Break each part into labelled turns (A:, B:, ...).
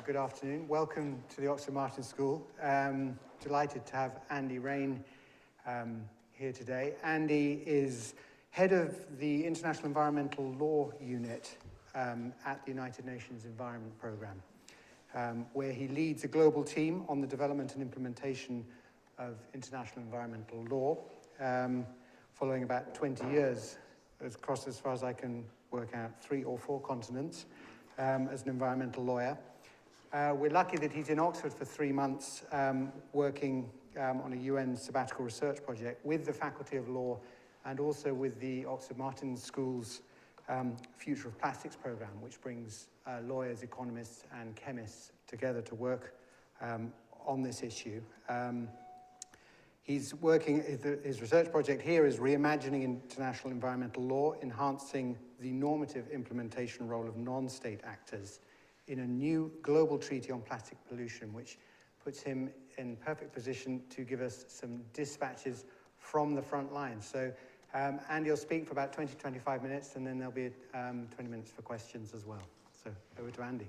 A: good afternoon. Welcome to the Oxford Martin School. Delighted to have Andy Raine here today. Andy is head of the International Environmental Law Unit at the United Nations Environment Programme, where he leads a global team on the development and implementation of international environmental law, following about 20 years across, as far as I can work out, 3 or 4 continents as an environmental lawyer. We're lucky that he's in Oxford for 3 months working on a UN sabbatical research project with the Faculty of Law and also with the Oxford Martin School's Future of Plastics programme, which brings lawyers, economists and chemists together to work on this issue. He's working, his research project here is reimagining international environmental law, enhancing the normative implementation role of non-state actors in a new global treaty on plastic pollution, which puts him in perfect position to give us some dispatches from the front line. So Andy will speak for about 20-25 minutes, and then there'll be 20 minutes for questions as well. So over to Andy.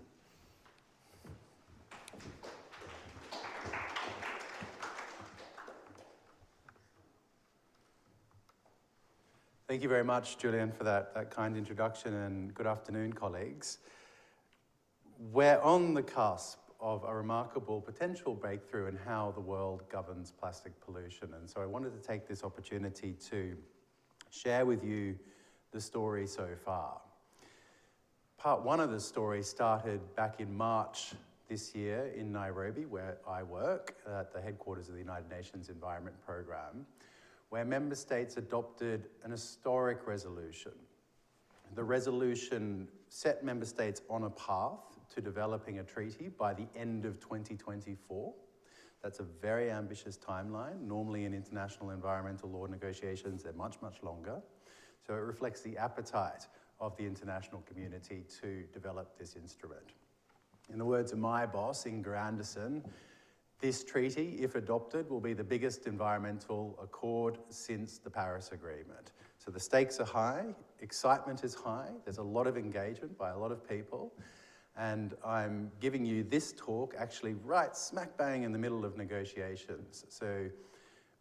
B: Thank you very much, Julian, for that kind introduction, and good afternoon, colleagues. We're on the cusp of a remarkable potential breakthrough in how the world governs plastic pollution, and so I wanted to take this opportunity to share with you the story so far. Part 1 of the story started back in March this year in Nairobi, where I work, at the headquarters of the United Nations Environment Programme, where member states adopted an historic resolution. The resolution set member states on a path to developing a treaty by the end of 2024. That's a very ambitious timeline. Normally in international environmental law negotiations, they're much, much longer. So it reflects the appetite of the international community to develop this instrument. In the words of my boss, Andersen, this treaty, if adopted, will be the biggest environmental accord since the Paris Agreement. So the stakes are high, excitement is high, there's a lot of engagement by a lot of people, and I'm giving you this talk actually right smack bang in the middle of negotiations. So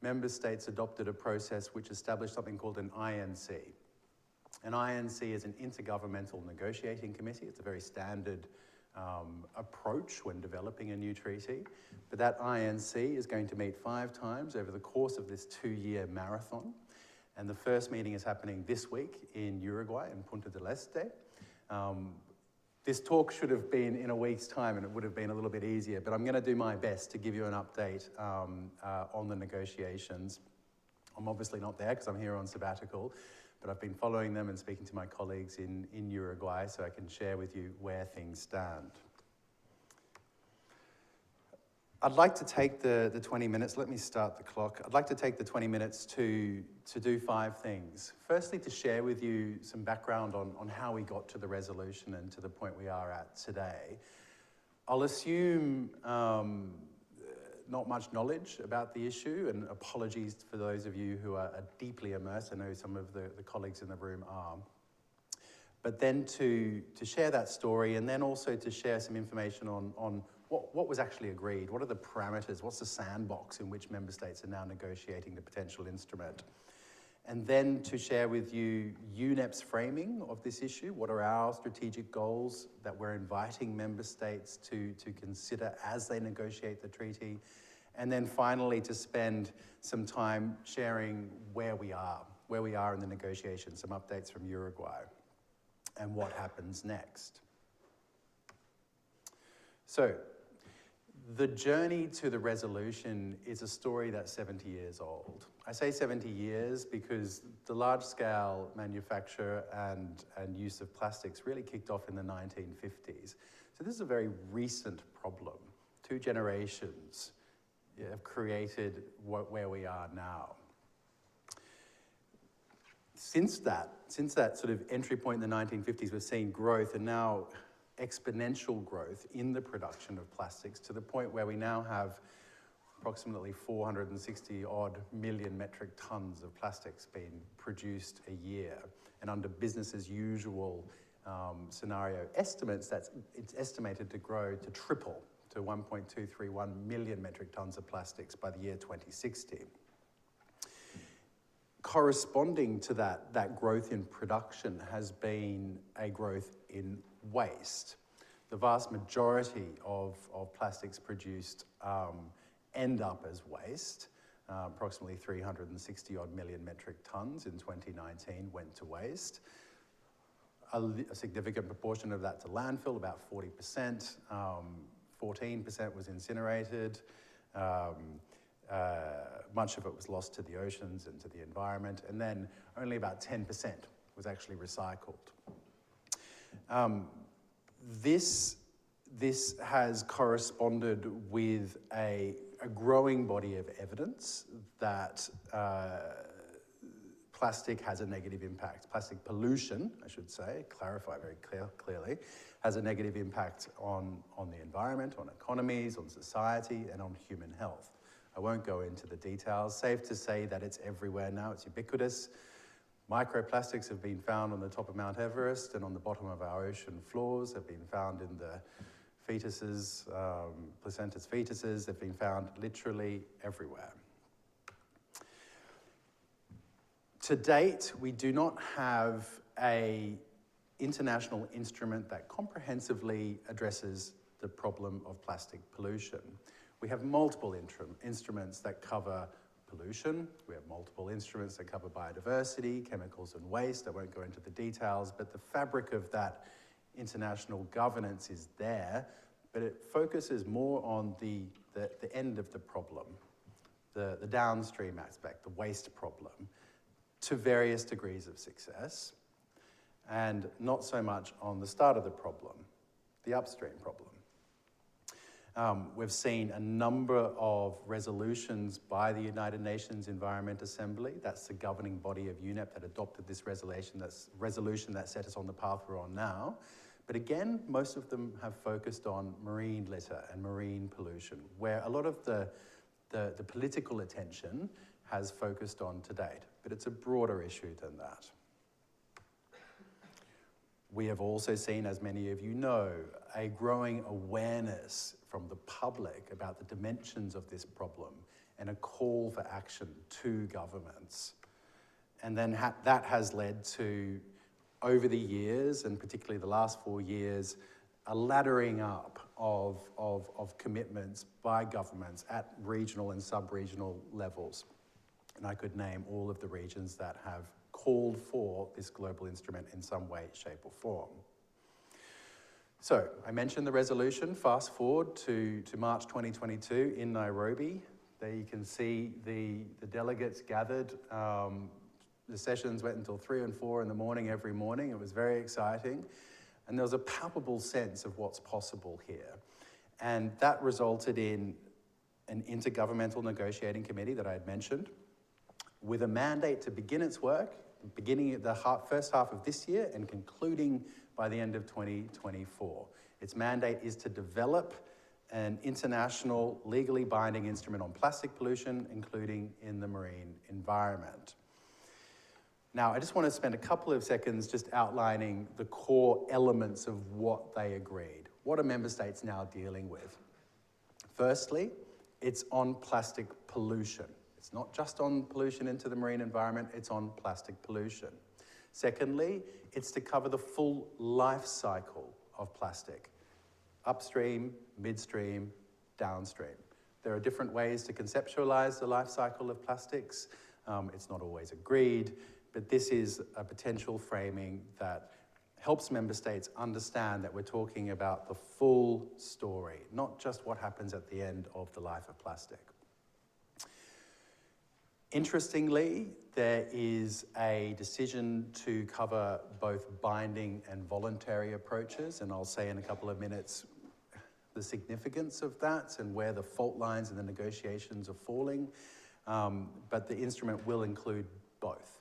B: member states adopted a process which established something called an INC. An INC is an Intergovernmental Negotiating Committee. It's a very standard approach when developing a new treaty. But that INC is going to meet 5 times over the course of this 2-year marathon. And the first meeting is happening this week in Uruguay, in Punta del Este. This talk should have been in a week's time, and it would have been a little bit easier, but I'm going to do my best to give you an update on the negotiations. I'm obviously not there because I'm here on sabbatical, but I've been following them and speaking to my colleagues in Uruguay so I can share with you where things stand. I'd like to take the 20 minutes, let me start the clock. I'd like to take the 20 minutes to do 5 things. Firstly, to share with you some background on how we got to the resolution and to the point we are at today. I'll assume not much knowledge about the issue, and apologies for those of you who are deeply immersed. I know some of the colleagues in the room are. But then to share that story, and then also to share some information on what was actually agreed, what are the parameters, what's the sandbox in which member states are now negotiating the potential instrument. And then to share with you UNEP's framing of this issue, what are our strategic goals that we're inviting member states to consider as they negotiate the treaty. And then finally to spend some time sharing where we are in the negotiations, some updates from Uruguay, and what happens next. So, the journey to the resolution is a story that's 70 years old. I say 70 years because the large-scale manufacture and use of plastics really kicked off in the 1950s. So this is a very recent problem. 2 generations have created where we are now. Since that sort of entry point in the 1950s, we've seen growth, and now exponential growth in the production of plastics to the point where we now have approximately 460 odd million metric tons of plastics being produced a year, and under business as usual scenario estimates, it's estimated to grow to triple to 1.231 million metric tons of plastics by the year 2060. Corresponding to that growth in production has been a growth in waste. The vast majority of plastics produced end up as waste. Approximately 360 odd million metric tons in 2019 went to waste. A significant proportion of that to landfill, about 40%. 14% was incinerated. Much of it was lost to the oceans and to the environment, and then only about 10% was actually recycled. This has corresponded with a growing body of evidence that plastic has a negative impact. Plastic pollution, I should say, clarify very clearly, has a negative impact on the environment, on economies, on society, and on human health. I won't go into the details. Safe to say that it's everywhere now, it's ubiquitous. Microplastics have been found on the top of Mount Everest and on the bottom of our ocean floors, have been found in the fetuses, placentas fetuses, they've been found literally everywhere. To date, we do not have an international instrument that comprehensively addresses the problem of plastic pollution. We have multiple instruments that cover pollution. We have multiple instruments that cover biodiversity, chemicals and waste. I won't go into the details, but the fabric of that international governance is there, but it focuses more on the end of the problem, the downstream aspect, the waste problem, to various degrees of success, and not so much on the start of the problem, the upstream problem. We've seen a number of resolutions by the United Nations Environment Assembly. That's the governing body of UNEP that adopted this resolution that set us on the path we're on now. But again, most of them have focused on marine litter and marine pollution, where a lot of the political attention has focused on to date. But it's a broader issue than that. We have also seen, as many of you know, a growing awareness from the public about the dimensions of this problem and a call for action to governments. And then that has led to, over the years, and particularly the last 4 years, a laddering up of commitments by governments at regional and sub-regional levels. And I could name all of the regions that have called for this global instrument in some way, shape, or form. So, I mentioned the resolution. Fast forward to March 2022 in Nairobi. There you can see the delegates gathered. The sessions went until 3 and 4 in the morning every morning. It was very exciting. And there was a palpable sense of what's possible here. And that resulted in an Intergovernmental Negotiating Committee that I had mentioned, with a mandate to begin its work, beginning at the first half of this year and concluding by the end of 2024. Its mandate is to develop an international, legally binding instrument on plastic pollution, including in the marine environment. Now, I just want to spend a couple of seconds just outlining the core elements of what they agreed. What are member states now dealing with? Firstly, it's on plastic pollution. It's not just on pollution into the marine environment, it's on plastic pollution. Secondly, it's to cover the full life cycle of plastic. Upstream, midstream, downstream. There are different ways to conceptualize the life cycle of plastics. It's not always agreed, but this is a potential framing that helps member states understand that we're talking about the full story, not just what happens at the end of the life of plastic. Interestingly, there is a decision to cover both binding and voluntary approaches, and I'll say in a couple of minutes the significance of that and where the fault lines in the negotiations are falling, but the instrument will include both.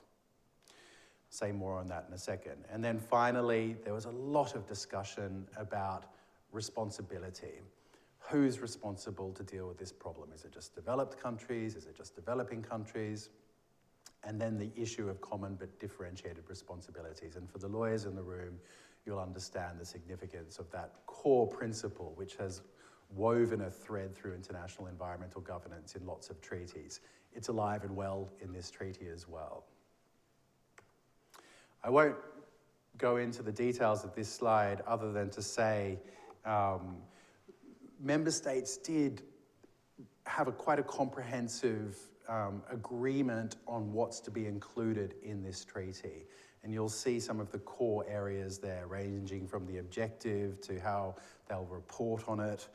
B: Say more on that in a second. And then finally, there was a lot of discussion about responsibility. Who's responsible to deal with this problem? Is it just developed countries? Is it just developing countries? And then the issue of common but differentiated responsibilities. And for the lawyers in the room, you'll understand the significance of that core principle, which has woven a thread through international environmental governance in lots of treaties. It's alive and well in this treaty as well. I won't go into the details of this slide other than to say member states did have quite a comprehensive agreement on what's to be included in this treaty. And you'll see some of the core areas there, ranging from the objective to how they'll report on it,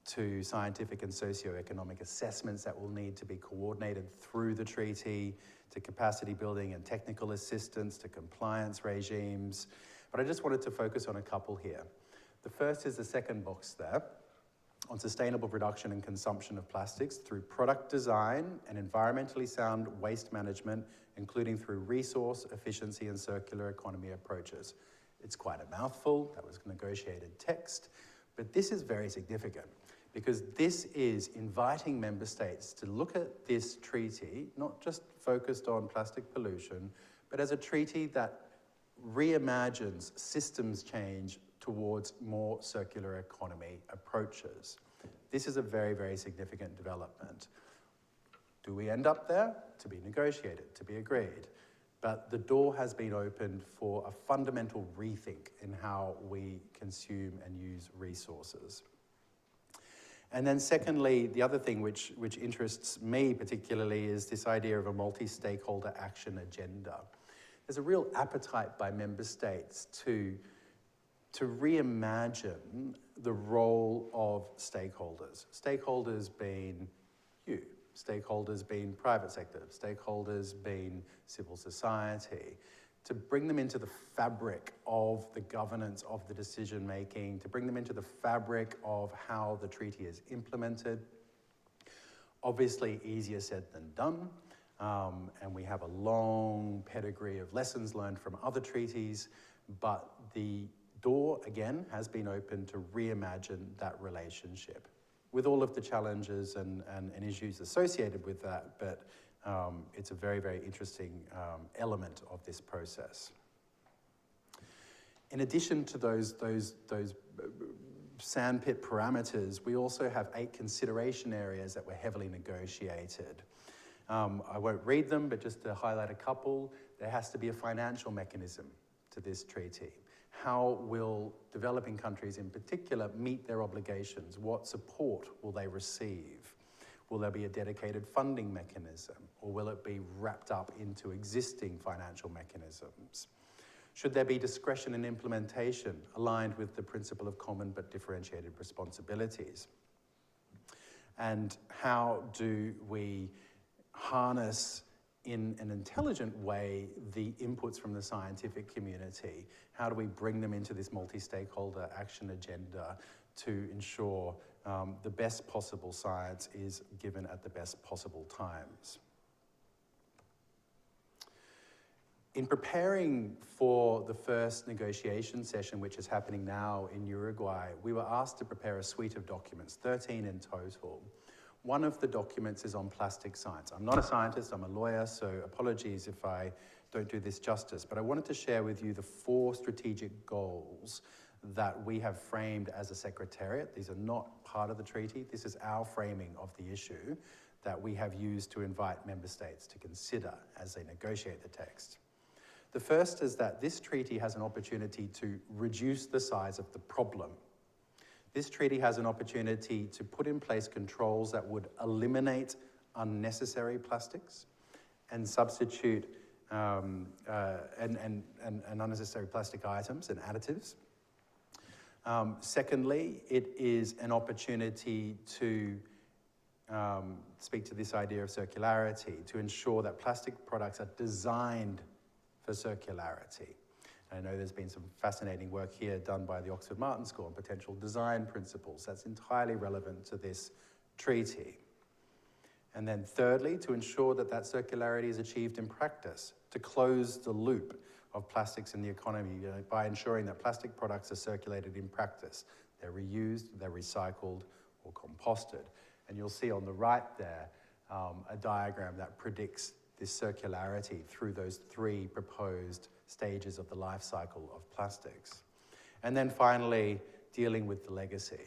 B: to scientific and socioeconomic assessments that will need to be coordinated through the treaty, to capacity building and technical assistance, to compliance regimes. But I just wanted to focus on a couple here. The first is the second box there, on sustainable production and consumption of plastics through product design and environmentally sound waste management, including through resource efficiency and circular economy approaches. It's quite a mouthful, that was negotiated text, but this is very significant because this is inviting member states to look at this treaty, not just focused on plastic pollution, but as a treaty that reimagines systems change towards more circular economy approaches. This is a very, very significant development. Do we end up there? To be negotiated, to be agreed. But the door has been opened for a fundamental rethink in how we consume and use resources. And then secondly, the other thing which interests me particularly is this idea of a multi-stakeholder action agenda. There's a real appetite by member states to reimagine the role of stakeholders. Stakeholders being you, stakeholders being private sector, stakeholders being civil society, to bring them into the fabric of the governance of the decision making, to bring them into the fabric of how the treaty is implemented. Obviously easier said than done, and we have a long pedigree of lessons learned from other treaties, but the door, again, has been opened to reimagine that relationship with all of the challenges and issues associated with that, but it's a very, very interesting element of this process. In addition to those sandpit parameters, we also have 8 consideration areas that were heavily negotiated. I won't read them, but just to highlight a couple, there has to be a financial mechanism to this treaty. How will developing countries in particular meet their obligations? What support will they receive? Will there be a dedicated funding mechanism, or will it be wrapped up into existing financial mechanisms? Should there be discretion in implementation aligned with the principle of common but differentiated responsibilities? And how do we harness in an intelligent way the inputs from the scientific community? How do we bring them into this multi-stakeholder action agenda to ensure the best possible science is given at the best possible times? In preparing for the first negotiation session, which is happening now in Uruguay, we were asked to prepare a suite of documents, 13 in total. One of the documents is on plastic science. I'm not a scientist, I'm a lawyer, so apologies if I don't do this justice, but I wanted to share with you the 4 strategic goals that we have framed as a secretariat. These are not part of the treaty. This is our framing of the issue that we have used to invite member states to consider as they negotiate the text. The first is that this treaty has an opportunity to reduce the size of the problem. This treaty has an opportunity to put in place controls that would eliminate unnecessary plastics and substitute and unnecessary plastic items and additives. Secondly, it is an opportunity to speak to this idea of circularity, to ensure that plastic products are designed for circularity. I know there's been some fascinating work here done by the Oxford Martin School on potential design principles. That's entirely relevant to this treaty. And then thirdly, to ensure that that circularity is achieved in practice, to close the loop of plastics in the economy by ensuring that plastic products are circulated in practice. They're reused, they're recycled, or composted. And you'll see on the right there a diagram that predicts this circularity through those 3 proposed stages of the life cycle of plastics. And then finally, dealing with the legacy,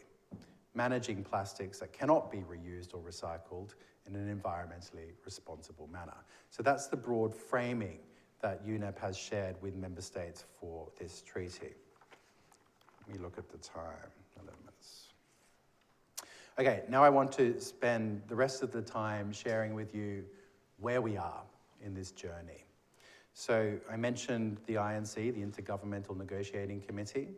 B: managing plastics that cannot be reused or recycled in an environmentally responsible manner. So that's the broad framing that UNEP has shared with member states for this treaty. Let me look at the time, 11 minutes. Okay, now I want to spend the rest of the time sharing with you where we are in this journey. So I mentioned the INC, the Intergovernmental Negotiating Committee.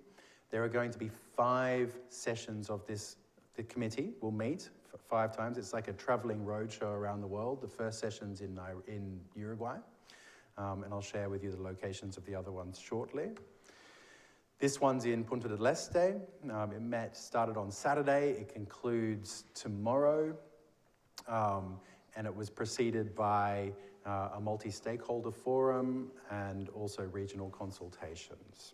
B: There are going to be 5 sessions of this. The committee will meet 5 times. It's like a traveling roadshow around the world. The first session's in Uruguay, and I'll share with you the locations of the other ones shortly. This one's in Punta del Este. It started on Saturday. It concludes tomorrow, and it was preceded by a multi-stakeholder forum and also regional consultations.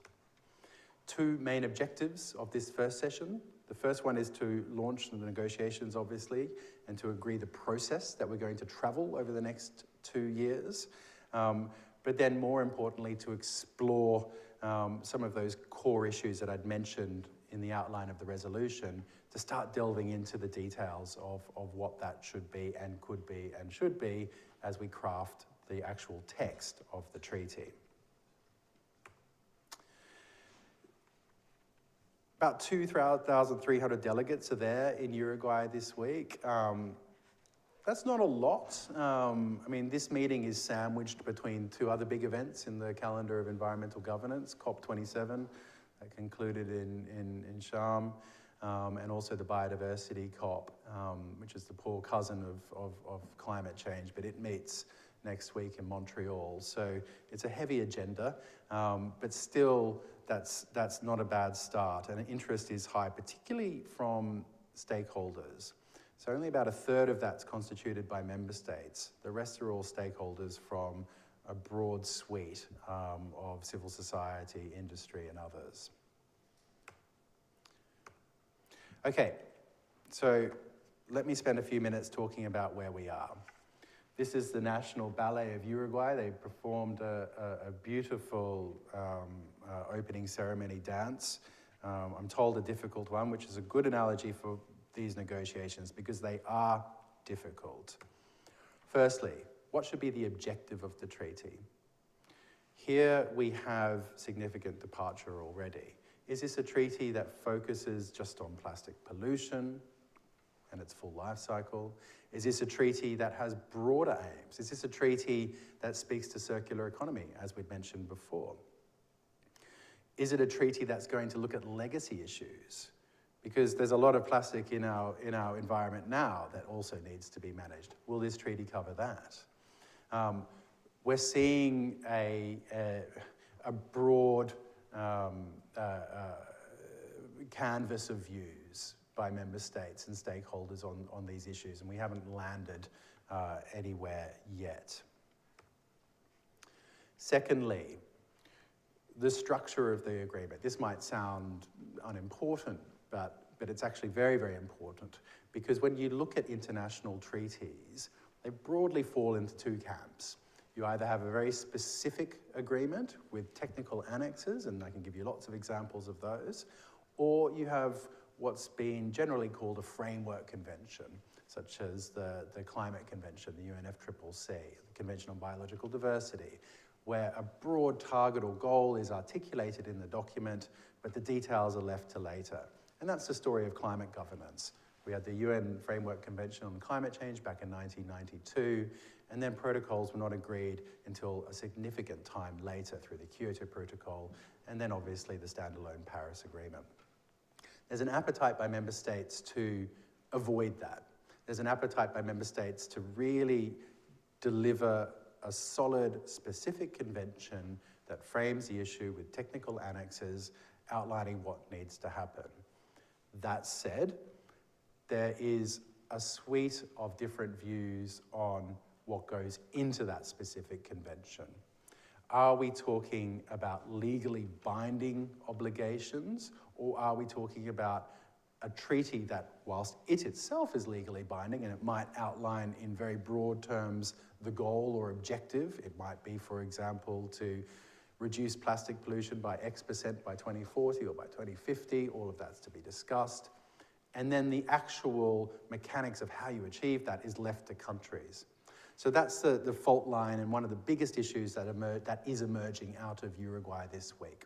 B: 2 main objectives of this first session. The first one is to launch the negotiations, obviously, and to agree the process that we're going to travel over the next 2 years. But then more importantly, to explore some of those core issues that I'd mentioned in the outline of the resolution, to start delving into the details of what that should be and could be and should be as we craft the actual text of the treaty. About 2,300 delegates are there in Uruguay this week. That's not a lot. I mean, this meeting is sandwiched between 2 other big events in the calendar of environmental governance, COP27, that concluded in Sharm, and also the Biodiversity COP, which is the poor cousin of climate change, but it meets next week in Montreal. So it's a heavy agenda, but still that's not a bad start. And interest is high, particularly from stakeholders. So only about 1/3 of that's constituted by member states. The rest are all stakeholders from a broad suite of civil society, industry, and others. Okay, so let me spend a few minutes talking about where we are. This is the National Ballet of Uruguay. They performed a beautiful opening ceremony dance. I'm told a difficult one, which is a good analogy for these negotiations because they are difficult. Firstly, what should be the objective of the treaty? Here we have significant departure already. Is this a treaty that focuses just on plastic pollution and its full life cycle? Is this a treaty that has broader aims? Is this a treaty that speaks to circular economy, as we'd mentioned before? Is it a treaty that's going to look at legacy issues? Because there's a lot of plastic in our environment now that also needs to be managed. Will this treaty cover that? We're seeing a broad canvas of views by member states and stakeholders on these issues, and we haven't landed anywhere yet. Secondly, the structure of the agreement. This might sound unimportant, but it's actually very, very important, because when you look at international treaties, they broadly fall into 2 camps. You either have a very specific agreement with technical annexes, and I can give you lots of examples of those, or you have what's been generally called a framework convention, such as the Climate Convention, the UNFCCC, the Convention on Biological Diversity, where a broad target or goal is articulated in the document, but the details are left to later. And that's the story of climate governance. We had the UN Framework Convention on Climate Change back in 1992, and then protocols were not agreed until a significant time later through the Kyoto Protocol, and then obviously the standalone Paris Agreement. There's an appetite by member states to avoid that. There's an appetite by member states to really deliver a solid, specific convention that frames the issue with technical annexes outlining what needs to happen. That said, there is a suite of different views on what goes into that specific convention. Are we talking about legally binding obligations, or are we talking about a treaty that, whilst it itself is legally binding, and it might outline in very broad terms the goal or objective, it might be, for example, to reduce plastic pollution by X% by 2040 or by 2050. All of that's to be discussed. And then the actual mechanics of how you achieve that is left to countries. So that's the fault line and one of the biggest issues that is emerging out of Uruguay this week.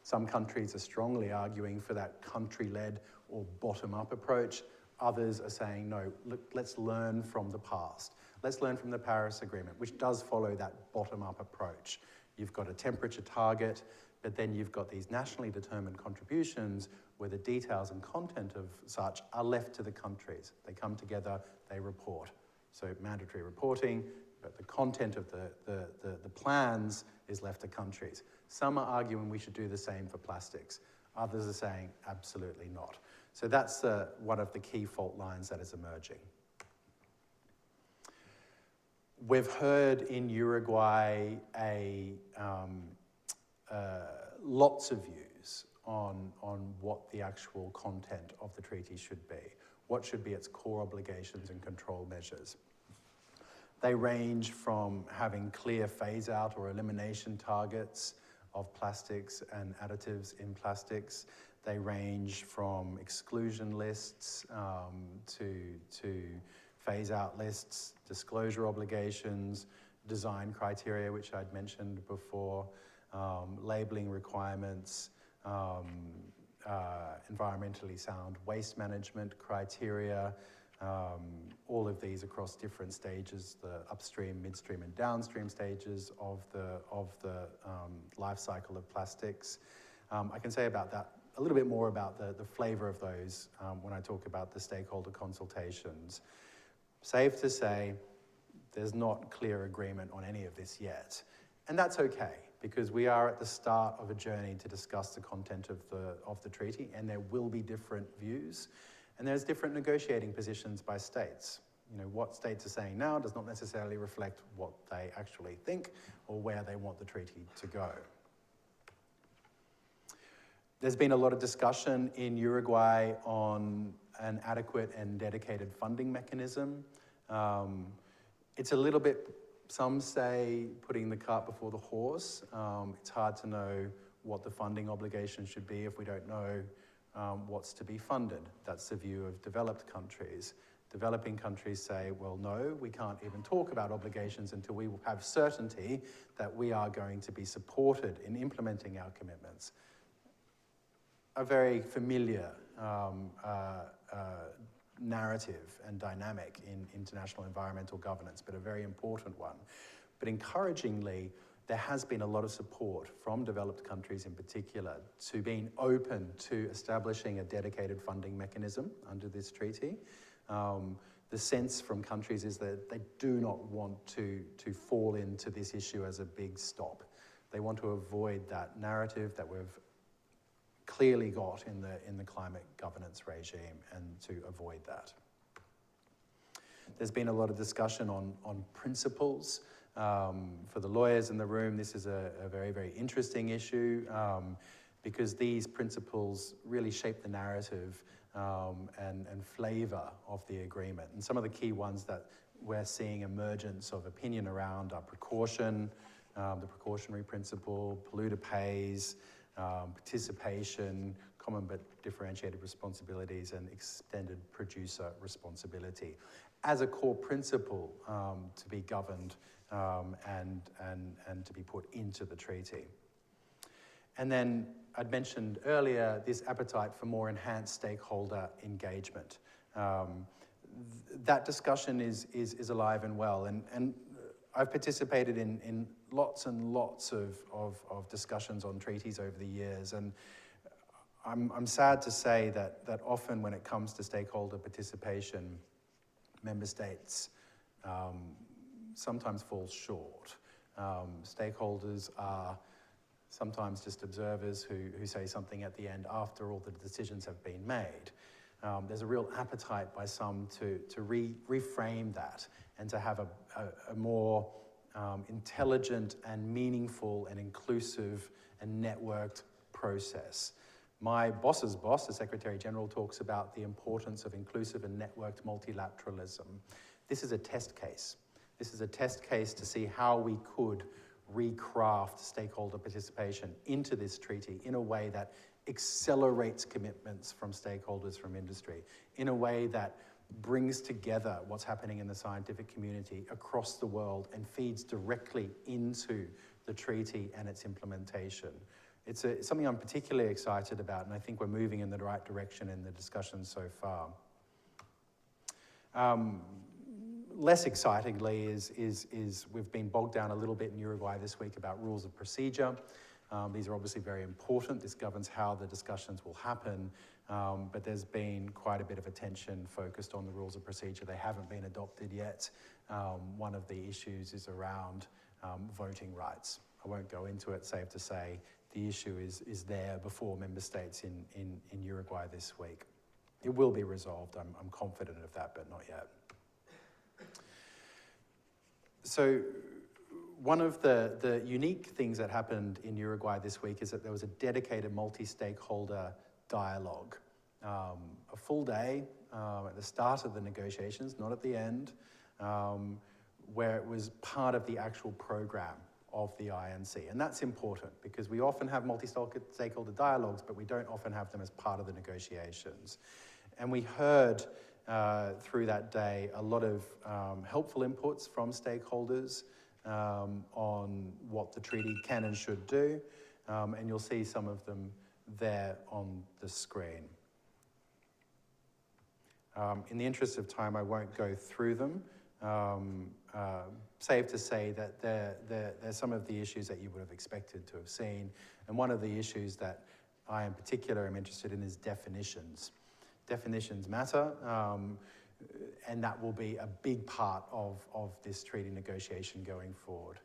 B: Some countries are strongly arguing for that country-led or bottom-up approach. Others are saying, no, look, let's learn from the past. Let's learn from the Paris Agreement, which does follow that bottom-up approach. You've got a temperature target, but then you've got these nationally determined contributions where the details and content of such are left to the countries. They come together, they report. So mandatory reporting, but the content of the plans is left to countries. Some are arguing we should do the same for plastics. Others are saying absolutely not. So that's one of the key fault lines that is emerging. We've heard in Uruguay lots of views on what the actual content of the treaty should be. What should be its core obligations and control measures? They range from having clear phase-out or elimination targets of plastics and additives in plastics. They range from exclusion lists to phase-out lists, disclosure obligations, design criteria, which I'd mentioned before, labeling requirements, environmentally sound waste management criteria, all of these across different stages, the upstream, midstream, and downstream stages of the life cycle of plastics. I can say about that a little bit more about the flavor of those when I talk about the stakeholder consultations. Safe to say, there's not clear agreement on any of this yet. And that's okay, because we are at the start of a journey to discuss the content of the treaty, and there will be different views. And there's different negotiating positions by states. You know, what states are saying now does not necessarily reflect what they actually think or where they want the treaty to go. There's been a lot of discussion in Uruguay on an adequate and dedicated funding mechanism. It's a little bit, some say, putting the cart before the horse. It's hard to know what the funding obligation should be if we don't know what's to be funded. That's the view of developed countries. Developing countries say, well, no, we can't even talk about obligations until we have certainty that we are going to be supported in implementing our commitments. A very familiar narrative and dynamic in international environmental governance, but a very important one. But encouragingly, there has been a lot of support from developed countries in particular to being open to establishing a dedicated funding mechanism under this treaty. The sense from countries is that they do not want to fall into this issue as a big stop. They want to avoid that narrative that we've clearly got in the climate governance regime, and to avoid that. There's been a lot of discussion on principles. For the lawyers in the room, this is a very, very interesting issue because these principles really shape the narrative and flavour of the agreement. And some of the key ones that we're seeing emergence of opinion around are precaution, the precautionary principle, polluter pays, participation, common but differentiated responsibilities, and extended producer responsibility as a core principle to be governed and to be put into the treaty. And then I'd mentioned earlier this appetite for more enhanced stakeholder engagement. That discussion is alive and well, and I've participated in lots and lots of discussions on treaties over the years, and I'm sad to say that often when it comes to stakeholder participation, member states sometimes fall short. Stakeholders are sometimes just observers who say something at the end after all the decisions have been made. There's a real appetite by some to reframe that and to have a more intelligent and meaningful and inclusive and networked process. My boss's boss, the Secretary General, talks about the importance of inclusive and networked multilateralism. This is a test case. This is a test case to see how we could recraft stakeholder participation into this treaty in a way that accelerates commitments from stakeholders from industry, in a way that brings together what's happening in the scientific community across the world and feeds directly into the treaty and its implementation. It's something I'm particularly excited about, and I think we're moving in the right direction in the discussions so far. Less excitingly is we've been bogged down a little bit in Uruguay this week about rules of procedure. These are obviously very important. This governs how the discussions will happen, but there's been quite a bit of attention focused on the rules of procedure. They haven't been adopted yet. One of the issues is around voting rights. I won't go into it, safe to say the issue is there before member states in Uruguay this week. It will be resolved, I'm confident of that, but not yet. So one of the unique things that happened in Uruguay this week is that there was a dedicated multi-stakeholder dialogue. A full day at the start of the negotiations, not at the end, where it was part of the actual program of the INC. And that's important because we often have multi-stakeholder dialogues, but we don't often have them as part of the negotiations. And we heard through that day a lot of helpful inputs from stakeholders on what the treaty can and should do, and you'll see some of them there on the screen. In the interest of time, I won't go through them. Safe to say that there's some of the issues that you would have expected to have seen, and one of the issues that I in particular am interested in is definitions. Definitions matter, and that will be a big part of this treaty negotiation going forward.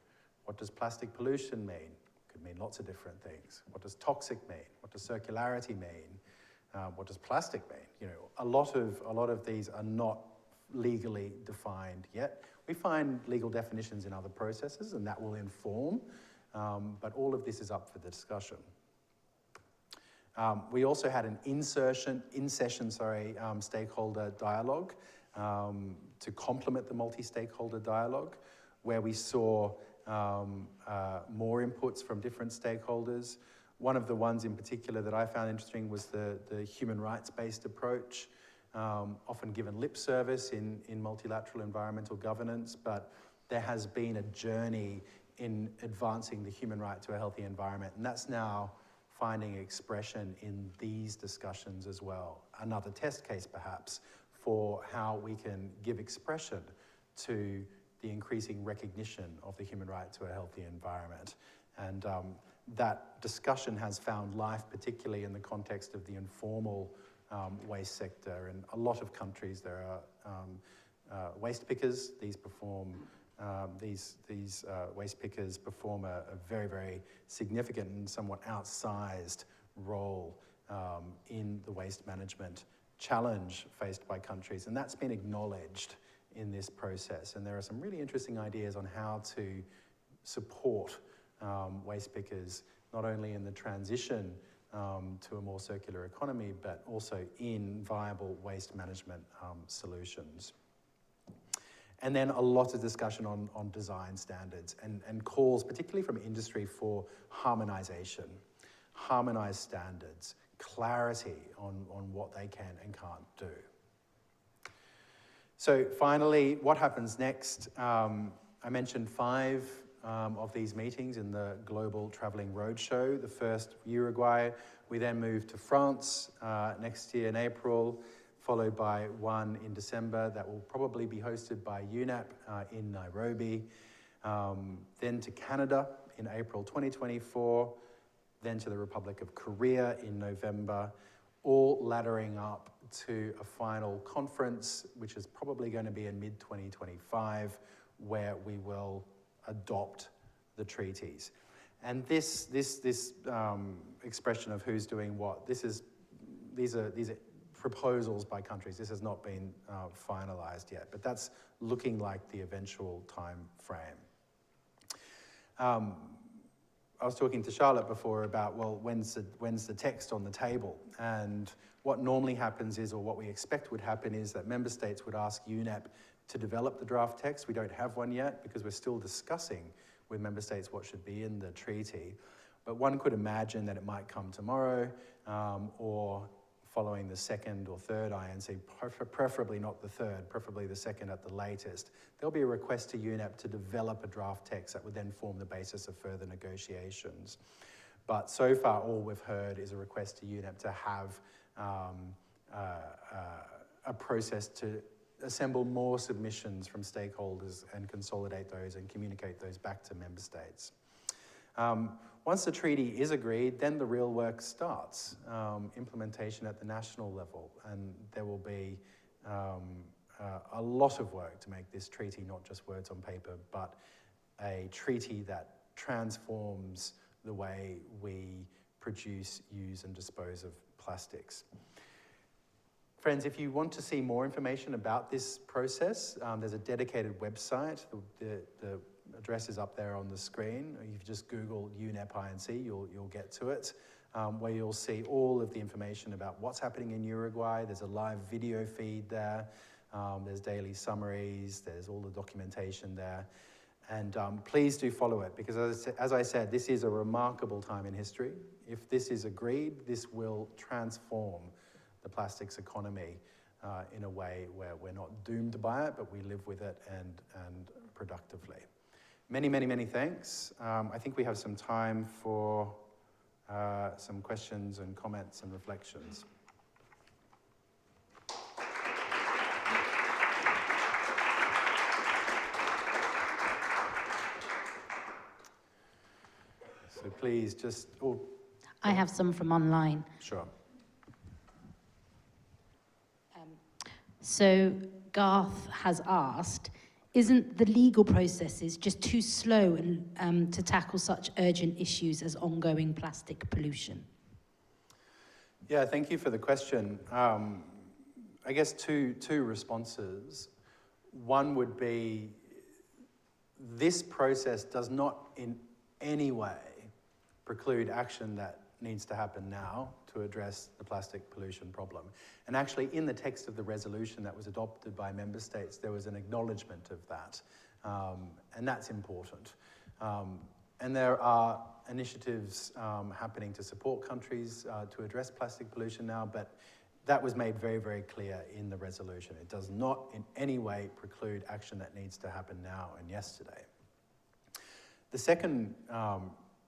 B: What does plastic pollution mean? Could mean lots of different things. What does toxic mean? What does circularity mean? What does plastic mean? You know, a lot of these are not legally defined yet. We find legal definitions in other processes, and that will inform, but all of this is up for the discussion. We also had an in-session stakeholder dialogue to complement the multi-stakeholder dialogue, where we saw more inputs from different stakeholders. One of the ones in particular that I found interesting was the human rights-based approach, often given lip service in multilateral environmental governance, but there has been a journey in advancing the human right to a healthy environment, and that's now finding expression in these discussions as well. Another test case, perhaps, for how we can give expression to the increasing recognition of the human right to a healthy environment. And that discussion has found life, particularly in the context of the informal waste sector. In a lot of countries, there are waste pickers. These waste pickers perform a very, very significant and somewhat outsized role in the waste management challenge faced by countries, and that's been acknowledged in this process. And there are some really interesting ideas on how to support waste pickers, not only in the transition to a more circular economy, but also in viable waste management solutions. And then a lot of discussion on design standards and calls, particularly from industry, for harmonization, harmonized standards, clarity on what they can and can't do. So finally, what happens next? I mentioned 5 of these meetings in the Global Travelling Roadshow. The first, Uruguay. We then moved to France next year in April, followed by one in December that will probably be hosted by UNEP in Nairobi. Then to Canada in April 2024, then to the Republic of Korea in November, all laddering up to a final conference, which is probably going to be in mid-2025, where we will adopt the treaties. And this expression of who's doing what, these are proposals by countries. This has not been finalized yet, but that's looking like the eventual time frame. I was talking to Charlotte before about, well, when's the text on the table? And what normally happens is, or what we expect would happen, is that member states would ask UNEP to develop the draft text. We don't have one yet because we're still discussing with member states what should be in the treaty. But one could imagine that it might come tomorrow or following the second or third INC, preferably not the third, preferably the second at the latest. There'll be a request to UNEP to develop a draft text that would then form the basis of further negotiations. But so far, all we've heard is a request to UNEP to have a process to assemble more submissions from stakeholders and consolidate those and communicate those back to member states. Once the treaty is agreed, then the real work starts, implementation at the national level, and there will be a lot of work to make this treaty not just words on paper, but a treaty that transforms the way we produce, use, and dispose of plastics. Friends, if you want to see more information about this process, there's a dedicated website. The address is up there on the screen. If you just Google UNEP INC, you'll get to it, where you'll see all of the information about what's happening in Uruguay. There's a live video feed there. There's daily summaries. There's all the documentation there. And please do follow it, because as I said, this is a remarkable time in history. If this is agreed, this will transform the plastics economy in a way where we're not doomed by it, but we live with it and productively. Many, many, many thanks. I think we have some time for some questions and comments and reflections. So please just...
C: I have some from online.
B: Sure.
C: So Garth has asked, isn't the legal processes just too slow to tackle such urgent issues as ongoing plastic pollution?
B: Yeah, thank you for the question. I guess two responses. One would be, this process does not in any way preclude action that needs to happen now to address the plastic pollution problem. And actually, in the text of the resolution that was adopted by member states, there was an acknowledgement of that. And that's important. And there are initiatives happening to support countries to address plastic pollution now, but that was made very, very clear in the resolution. It does not in any way preclude action that needs to happen now and yesterday. The second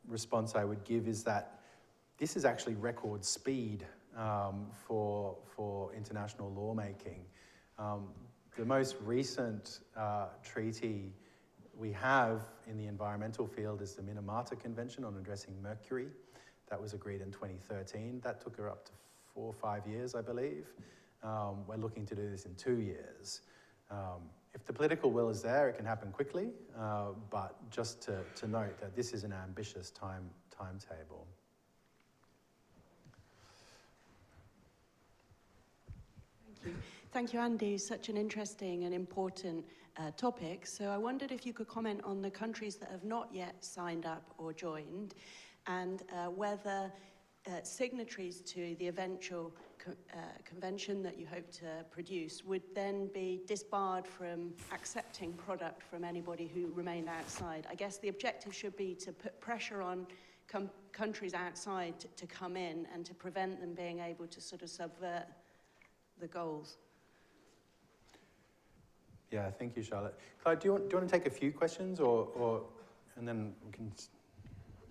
B: response I would give is that this is actually record speed for international lawmaking. The most recent treaty we have in the environmental field is the Minamata Convention on Addressing Mercury. That was agreed in 2013. That took her up to 4 or 5 years, I believe. We're looking to do this in 2 years. If the political will is there, it can happen quickly, but just to note that this is an ambitious timetable.
D: Thank you, Andy. Such an interesting and important topic. So I wondered if you could comment on the countries that have not yet signed up or joined, and whether signatories to the eventual convention that you hope to produce would then be disbarred from accepting product from anybody who remained outside. I guess the objective should be to put pressure on countries outside to come in and to prevent them being able to sort of subvert the goals.
B: Yeah, thank you, Charlotte. Clive, do you want to take a few questions, or and then we can...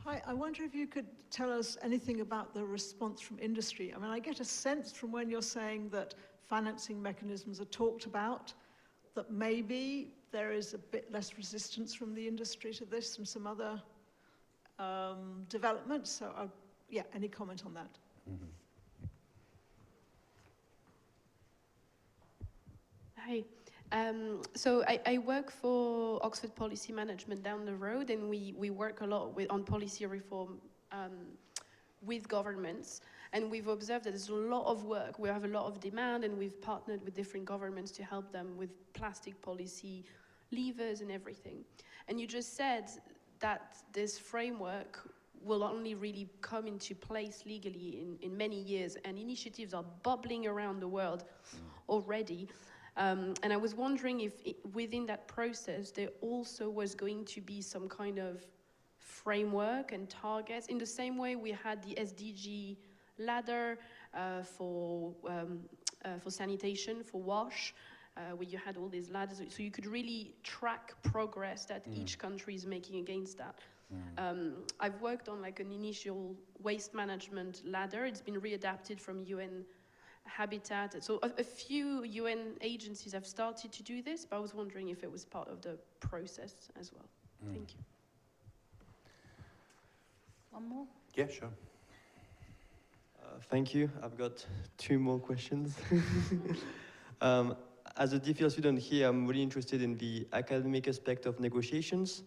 E: Hi, I wonder if you could tell us anything about the response from industry. I mean, I get a sense from when you're saying that financing mechanisms are talked about, that maybe there is a bit less resistance from the industry to this and some other developments. So, yeah, any comment on that?
B: Mm-hmm.
F: Hi. So I work for Oxford Policy Management down the road, and we work a lot on policy reform with governments. And we've observed that there's a lot of work. We have a lot of demand, and we've partnered with different governments to help them with plastic policy levers and everything. And you just said that this framework will only really come into place legally in many years, and initiatives are bubbling around the world already. And I was wondering if within that process there also was going to be some kind of framework and targets, in the same way we had the SDG ladder for sanitation, for WASH, where you had all these ladders, so you could really track progress that each country is making against that. I've worked on like an initial waste management ladder. It's been readapted from UN Habitat. So a few UN agencies have started to do this, but I was wondering if it was part of the process as well. Thank you.
C: One more?
B: Yeah, sure.
G: Thank you. I've got 2 more questions. As a DPhil student here, I'm really interested in the academic aspect of negotiations.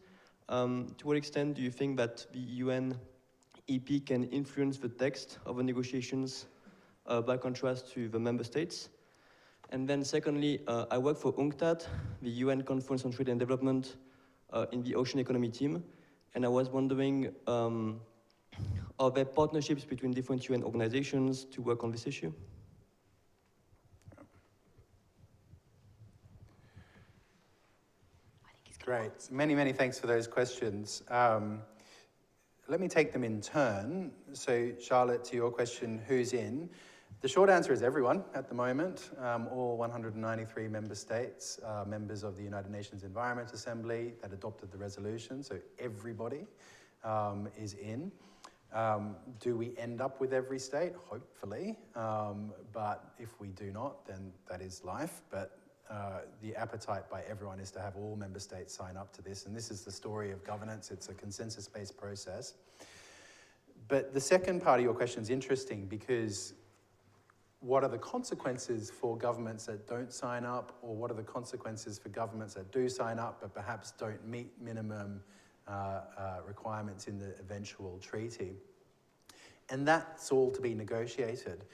G: To what extent do you think that the UNEP can influence the text of the negotiations by contrast to the member states? And then secondly, I work for UNCTAD, the UN Conference on Trade and Development, in the Ocean Economy team. And I was wondering, are there partnerships between different UN organizations to work on this issue?
B: Great. Many thanks for those questions. Let me take them in turn. So, Charlotte, to your question, who's in? The short answer is everyone at the moment. All 193 member states are members of the United Nations Environment Assembly that adopted the resolution, so everybody is in. Do we end up with every state? Hopefully. But if we do not, then that is life. But the appetite by everyone is to have all member states sign up to this. And this is the story of governance. It's a consensus-based process. But the second part of your question is interesting, because what are the consequences for governments that don't sign up, or what are the consequences for governments that do sign up but perhaps don't meet minimum requirements in the eventual treaty? And that's all to be negotiated.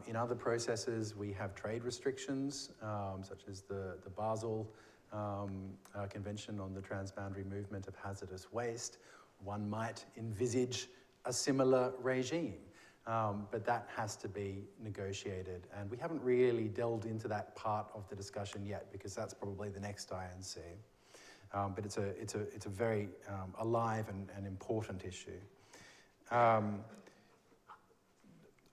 B: In other processes, we have trade restrictions, such as the Basel Convention on the Transboundary Movement of Hazardous Waste. One might envisage a similar regime, but that has to be negotiated. And we haven't really delved into that part of the discussion yet, because that's probably the next INC. But it's a very alive and important issue.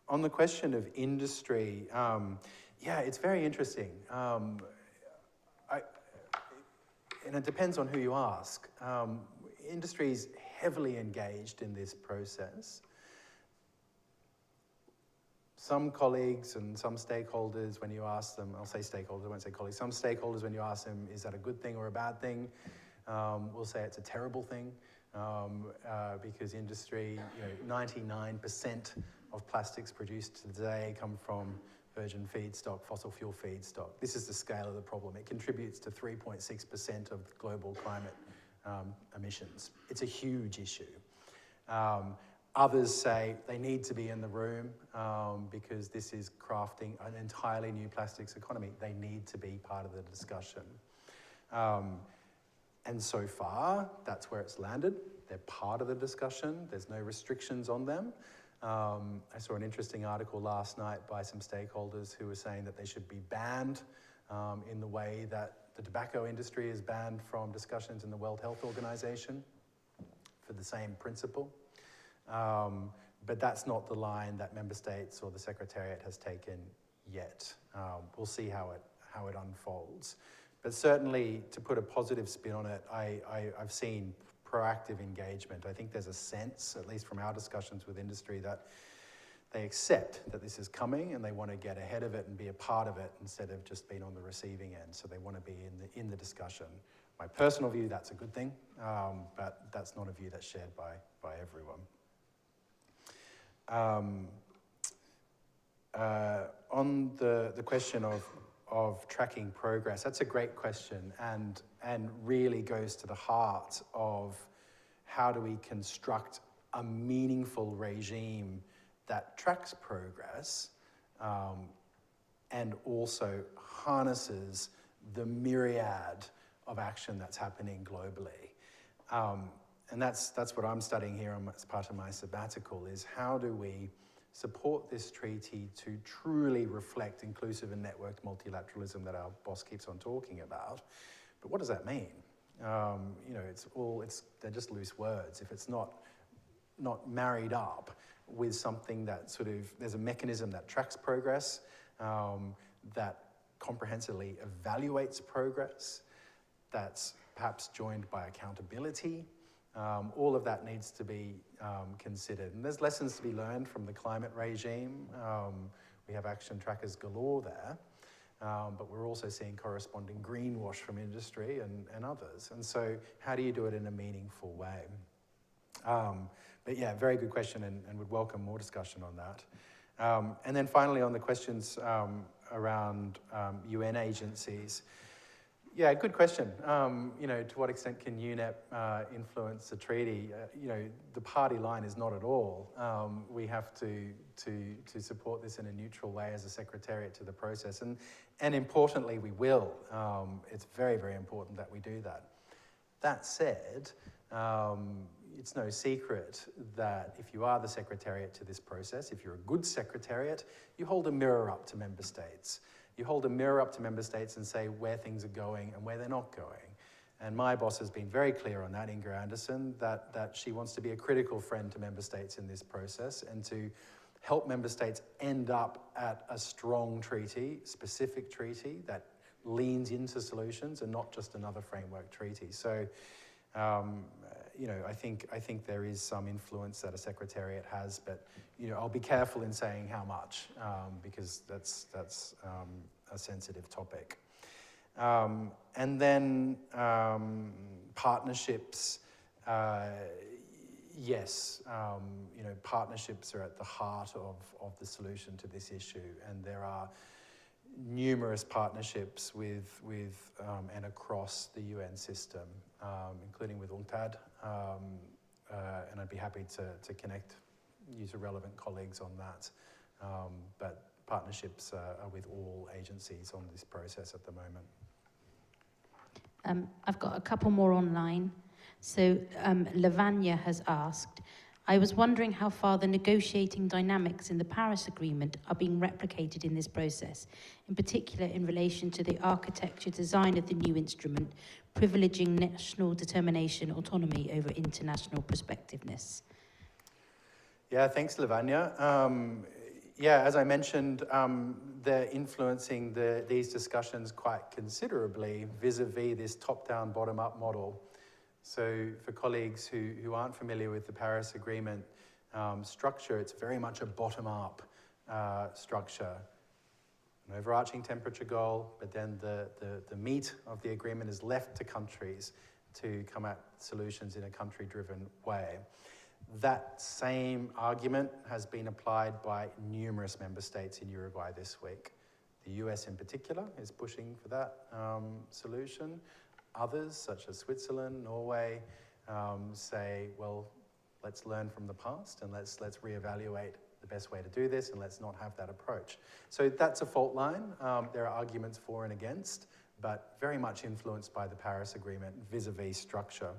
B: On the question of industry, yeah, it's very interesting. And it depends on who you ask. Industry is heavily engaged in this process. Some colleagues and some stakeholders, when you ask them, I'll say stakeholders, I won't say colleagues, some stakeholders, when you ask them, is that a good thing or a bad thing? Will say it's a terrible thing, because industry, 99% of plastics produced today come from virgin feedstock, fossil fuel feedstock. This is the scale of the problem. It contributes to 3.6% of global climate emissions. It's a huge issue. Others say they need to be in the room because this is crafting an entirely new plastics economy. They need to be part of the discussion. And so far, that's where it's landed. They're part of the discussion. There's no restrictions on them. I saw an interesting article last night by some stakeholders who were saying that they should be banned in the way that the tobacco industry is banned from discussions in the World Health Organization for the same principle. But that's not the line that member states or the Secretariat has taken yet. We'll see how it unfolds. But certainly, to put a positive spin on it, I've seen proactive engagement. I think there's a sense, at least from our discussions with industry, that they accept that this is coming and they want to get ahead of it and be a part of it instead of just being on the receiving end. So they want to be in the discussion. My personal view, that's a good thing, but that's not a view that's shared by everyone. On the question of tracking progress, that's a great question, and really goes to the heart of how do we construct a meaningful regime that tracks progress and also harnesses the myriad of action that's happening globally. And that's what I'm studying here as part of my sabbatical, is how do we support this treaty to truly reflect inclusive and networked multilateralism that our boss keeps on talking about. But what does that mean? They're just loose words. If it's not married up with something that sort of, there's a mechanism that tracks progress, that comprehensively evaluates progress, that's perhaps joined by accountability. All of that needs to be considered. And there's lessons to be learned from the climate regime. We have action trackers galore there, but we're also seeing corresponding greenwash from industry and others. And so how do you do it in a meaningful way? But yeah, very good question, and would welcome more discussion on that. And then finally on the questions around UN agencies. Yeah, good question. To what extent can UNEP influence the treaty? The party line is not at all. We have to support this in a neutral way as a secretariat to the process, and importantly, we will. It's very, very important that we do that. That said, it's no secret that if you are the secretariat to this process, if you're a good secretariat, you hold a mirror up to member states. You hold a mirror up to member states and say where things are going and where they're not going. And my boss has been very clear on that, Andersen, that she wants to be a critical friend to member states in this process and to help member states end up at a strong treaty, specific treaty that leans into solutions and not just another framework treaty. So, I think there is some influence that a secretariat has, but I'll be careful in saying how much because that's a sensitive topic. And then partnerships. Yes, partnerships are at the heart of the solution to this issue, and there are numerous partnerships with and across the UN system, including with UNCTAD, and I'd be happy to connect you to relevant colleagues on that. But partnerships are with all agencies on this process at the moment.
C: I've got a couple more online. So Lavanya has asked, I was wondering how far the negotiating dynamics in the Paris Agreement are being replicated in this process, in particular in relation to the architecture design of the new instrument, privileging national determination autonomy over international prospectiveness.
B: Yeah, thanks, Lavanya. As I mentioned, they're influencing these discussions quite considerably vis-a-vis this top-down, bottom-up model. So for colleagues who aren't familiar with the Paris Agreement structure, it's very much a bottom-up structure. An overarching temperature goal, but then the meat of the agreement is left to countries to come at solutions in a country-driven way. That same argument has been applied by numerous member states in Uruguay this week. The US in particular is pushing for that solution. Others, such as Switzerland, Norway, say, well, let's learn from the past and let's reevaluate the best way to do this, and let's not have that approach. So that's a fault line. There are arguments for and against, but very much influenced by the Paris Agreement vis-a-vis structure.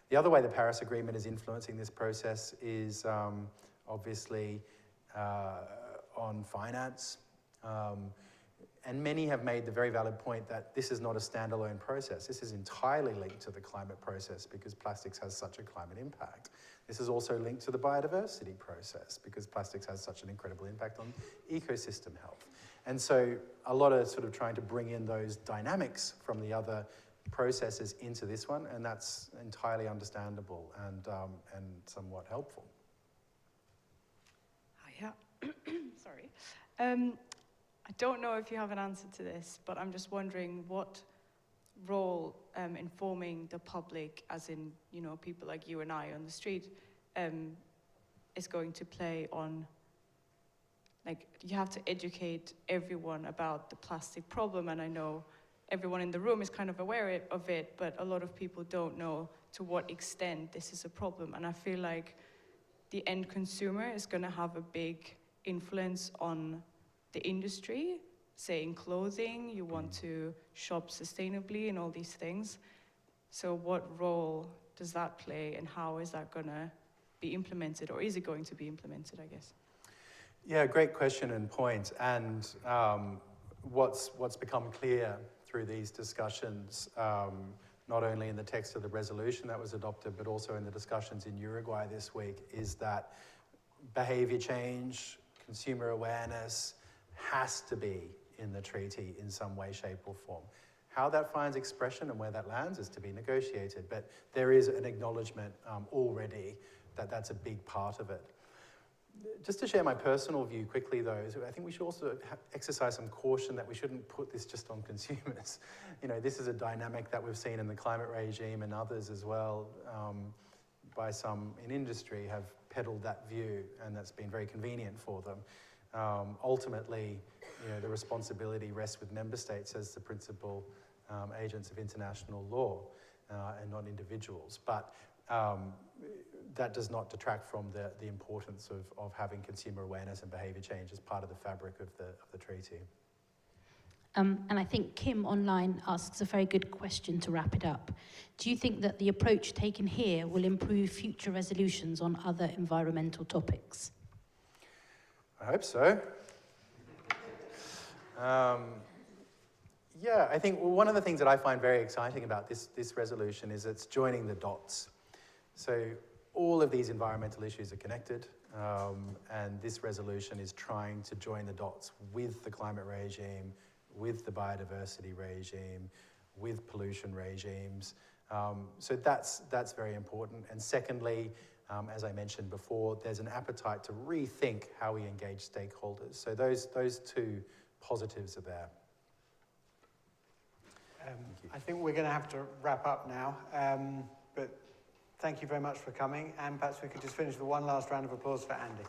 B: The other way the Paris Agreement is influencing this process is obviously on finance. And many have made the very valid point that this is not a standalone process. This is entirely linked to the climate process because plastics has such a climate impact. This is also linked to the biodiversity process because plastics has such an incredible impact on ecosystem health. And so a lot of sort of trying to bring in those dynamics from the other processes into this one, and that's entirely understandable and somewhat helpful.
H: Yeah. Sorry. I don't know if you have an answer to this, but I'm just wondering what role informing the public, as in, people like you and I on the street, is going to play on, you have to educate everyone about the plastic problem, and I know everyone in the room is kind of aware of it, but a lot of people don't know to what extent this is a problem, and I feel like the end consumer is going to have a big influence on the industry. Say in clothing, you want to shop sustainably and all these things. So what role does that play, and how is that going to be implemented, or is it going to be implemented, I guess?
B: Yeah, great question and point. And what's become clear through these discussions, not only in the text of the resolution that was adopted, but also in the discussions in Uruguay this week, is that behavior change, consumer awareness has to be in the treaty in some way, shape, or form. How that finds expression and where that lands is to be negotiated, but there is an acknowledgement already that that's a big part of it. Just to share my personal view quickly, though, I think we should also exercise some caution that we shouldn't put this just on consumers. You know, this is a dynamic that we've seen in the climate regime and others as well, by some in industry have peddled that view, and that's been very convenient for them. Ultimately, you know, the responsibility rests with member states as the principal agents of international law and not individuals. But that does not detract from the importance of having consumer awareness and behaviour change as part of the fabric of the treaty.
C: And I think Kim online asks a very good question to wrap it up. Do you think that the approach taken here will improve future resolutions on other environmental topics?
B: I hope so. Yeah, I think one of the things that I find very exciting about this resolution is it's joining the dots. So all of these environmental issues are connected, and this resolution is trying to join the dots with the climate regime, with the biodiversity regime, with pollution regimes. So that's very important. And secondly, as I mentioned before, there's an appetite to rethink how we engage stakeholders. So those two positives are there.
A: I think we're going to have to wrap up now, but thank you very much for coming, and perhaps we could just finish with one last round of applause for Andy.